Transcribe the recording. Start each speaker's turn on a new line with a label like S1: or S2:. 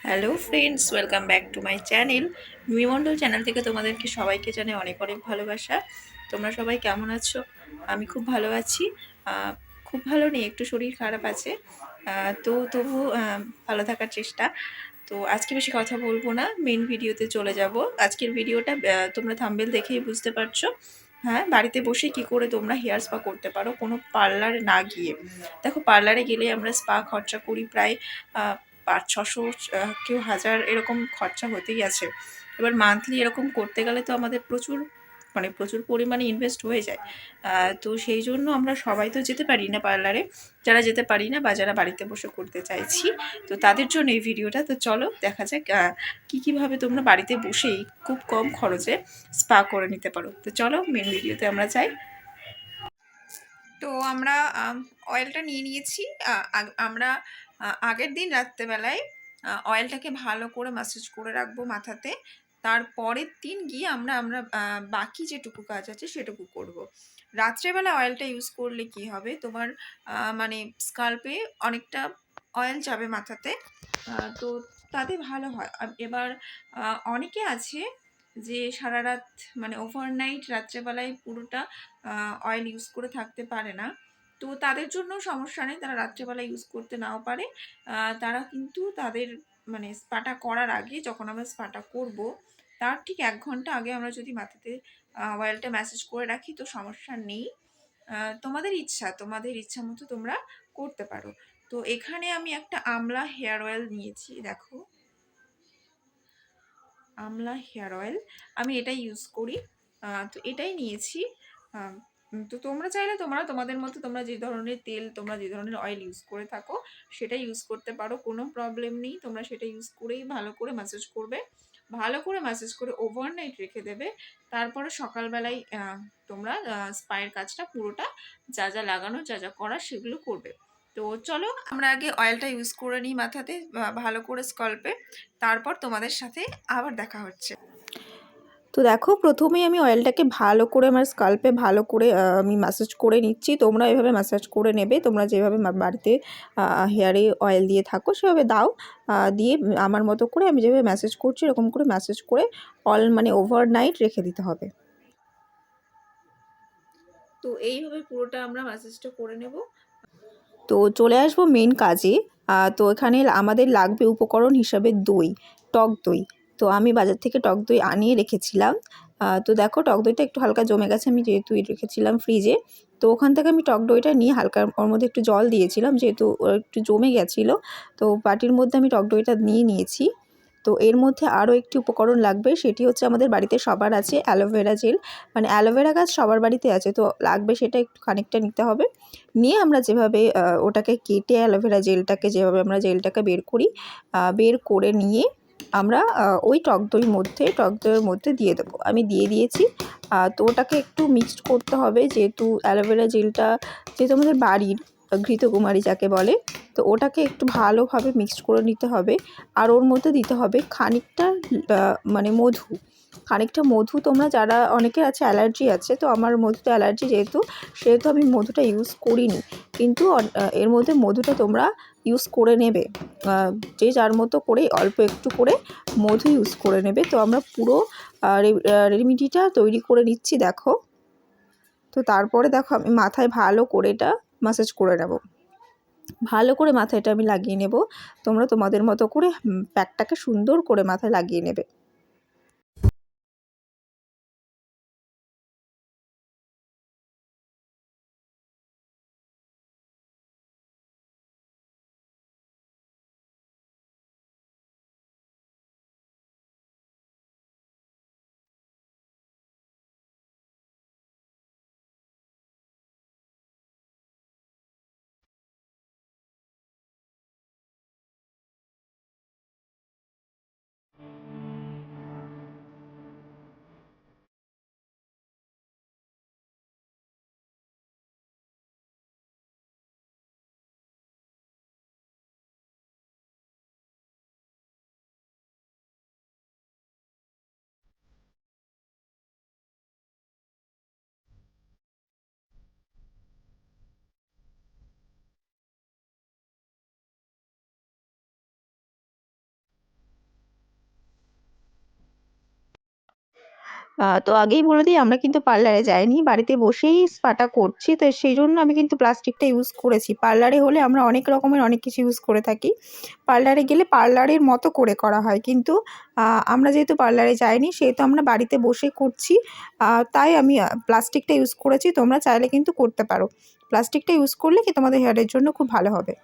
S1: Hello friends, welcome back to my channel. Mimondal channel থেকে তোমাদেরকে সবাইকে জানাই অনেক অনেক ভালোবাসা। তোমরা সবাই কেমন আছো? আমি খুব ভালো আছি। খুব ভালো নেই, একটু শরীর খারাপ আছে। তো তবু ভালো থাকার চেষ্টা। তো আজকে বেশি কথা বলবো না, মেন ভিডিওতে চলে যাব। আজকের ভিডিওটা তোমরা থাম্বনেল দেখেই বুঝতে পারছো। হ্যাঁ, বাড়িতে বসে কি করে তোমরা হেয়ার স্পা করতে পারো কোনো পার্লারে না গিয়ে। দেখো, পার্লারে গেলে আমরা স্পা খরচা করি প্রায় 500-600, কেউ 1000 এরকম খরচা হতেই আছে। এবার মান্থলি এরকম করতে গেলে তো আমাদের প্রচুর পরিমাণে ইনভেস্ট হয়ে যায়। তো সেই জন্য আমরা সবাই তো যেতে পারি না পার্লারে। যারা যেতে পারি না বা যারা বাড়িতে বসে করতে চাইছি, তো তাদের জন্য এই ভিডিওটা। তো চলো দেখা যাক কীভাবে তোমরা বাড়িতে বসেই খুব কম খরচে স্পা করে নিতে পারো। তো চলো মেন ভিডিওতে আমরা যাই। তো আমরা অয়েলটা নিয়ে নিয়েছি। আমরা আগের দিন রাত্রেবেলায় অয়েলটাকে ভালো করে ম্যাসাজ করে রাখবো মাথাতে। তারপরের দিন গিয়ে আমরা আমরা বাকি যেটুকু কাজ আছে সেটুকু করব। রাত্রেবেলা অয়েলটা ইউজ করলে কি হবে, তোমার মানে স্কাল্পে অনেকটা অয়েল যাবে মাথাতে। তো তাতে ভালো হয়। এবার অনেকে আছে যে সারা রাত, মানে ওভারনাইট রাত্রেবেলায় পুরোটা অয়েল ইউজ করে থাকতে পারে না। তো তাদের জন্য সমস্যা নেই, তারা রাত্রেবেলা ইউজ করতে নাও পারে। তারা কিন্তু তাদের মানে স্পাটা করার আগে, যখন আমরা স্পাটা করব তার ঠিক 1 ঘন্টা আগে আমরা যদি মাথাতে অয়েলটা ম্যাসেজ করে রাখি তো সমস্যা নেই। তোমাদের ইচ্ছা মতো তোমরা করতে পারো। তো এখানে আমি একটা আমলা হেয়ার অয়েল নিয়েছি, দেখো, আমলা হেয়ার অয়েল। আমি এটাই ইউজ করি। তো এটাই নিয়েছি। তো তোমরা চাইলে তোমরা তোমাদের মতো তোমরা যে ধরনের তেল, তোমরা যে ধরনের অয়েল ইউজ করে থাকো সেটা ইউজ করতে পারো, কোনো প্রবলেম নেই। তোমরা সেটা ইউজ করেই ভালো করে ম্যাসাজ করবে। ভালো করে ম্যাসাজ করে ওভারনাইট রেখে দেবে। তারপরে সকালবেলায় তোমরা স্পায়ের কাজটা পুরোটা, যা যা লাগানো, যা যা করার সেগুলো করবে। তো চলো আমরা আগে অয়েলটা ইউজ করে নিই মাথাতে ভালো করে স্কাল্পে। তারপর তোমাদের সাথে আবার দেখা হচ্ছে। তো দেখো, প্রথমেই আমি অয়েলটাকে ভালো করে আমার স্কাল্পে ভালো করে আমি ম্যাসাজ করে নিচ্ছি। তোমরা এভাবে ম্যাসাজ করে নেবে, তোমরা যেভাবে বাড়িতে হেয়ারে অয়েল দিয়ে থাকো সেভাবে দাও। দিয়ে আমার মতো করে আমি যেভাবে ম্যাসাজ করছি এরকম করে ম্যাসাজ করে মানে ওভারনাইট রেখে দিতে হবে। তো এইভাবে পুরোটা আমরা ম্যাসাজটা করে নেব। তো চলে আসবো মেন কাজে। তো এখানে আমাদের লাগবে উপকরণ হিসাবে দই, টক দই। তো আমি বাজার থেকে টক দই আনিয়ে রেখেছিলাম। তো দেখো, টক দইটা একটু হালকা জমে গেছে, আমি যেহেতু রেখেছিলাম ফ্রিজে। তো ওখান থেকে আমি টক দইটা নিয়ে হালকা ওর মধ্যে একটু জল দিয়েছিলাম, যেহেতু একটু জমে গেছিলো। তো বাটির মধ্যে আমি টক দইটা নিয়ে নিয়েছি। তো এর মধ্যে আরও একটি উপকরণ লাগবে, সেটি হচ্ছে আমাদের বাড়িতে সবার আছে অ্যালোভেরা জেল। মানে অ্যালোভেরা গাছ সবার বাড়িতে আছে, তো লাগবে সেটা একটু খানিকটা নিতে হবে। নিয়ে আমরা যেভাবে ওটাকে কেটে অ্যালোভেরা জেলটাকে যেভাবে আমরা জেলটাকে বের করি, বের করে নিয়ে আমরা ওই টক দইয়ের মধ্যে দিয়ে দেবো। আমি দিয়ে দিয়েছি। তো ওটাকে একটু মিক্সড করতে হবে, যেহেতু অ্যালোভেরা জেলটা যেহেতু আমাদের বাড়ির ঘৃতকুমারী যাকে বলে, তো ওটাকে একটু ভালোভাবে মিক্সড করে নিতে হবে। আর ওর মধ্যে দিতে হবে খানিকটা মানে মধু। তোমরা যারা, অনেকের আছে অ্যালার্জি আছে, তো আমার মধুতে অ্যালার্জি সেহেতু আমি মধুটা ইউজ করিনি। কিন্তু এর মধ্যে মধুটা তোমরা ইউজ করে নেবে, যে যার মতো করে অল্প একটু করে মধু ইউজ করে নেবে। তো আমরা পুরো রেমেডিটা তৈরি করে নিচ্ছি, দেখো। তো তারপরে দেখো, আমি মাথায় ভালো করে এটা ম্যাসাজ করে নেব। ভালো করে মাথায় এটা আমি লাগিয়ে নেব। তোমরা তোমাদের মতো করে প্যাকটাকে সুন্দর করে মাথায় লাগিয়ে নেবে।
S2: তো আগেই বলে দিই, আমরা কিন্তু পার্লারে যাইনি, বাড়িতে বসেই স্পাটা করছি। তো সেই জন্য আমি কিন্তু প্লাস্টিকটা ইউজ করেছি। পার্লারে হলে আমরা অনেক রকমের অনেক কিছু ইউজ করে থাকি। পার্লারে গেলে পার্লারের মতো করে করা হয়, কিন্তু আমরা যেহেতু পার্লারে যাইনি সেহেতু আমরা বাড়িতে বসে করছি। তাই আমি প্লাস্টিকটা ইউজ করেছি। তোমরা চাইলে কিন্তু করতে পারো। প্লাস্টিকটা ইউজ করলে কি তোমাদের হেয়ারের জন্য খুব ভালো হবে।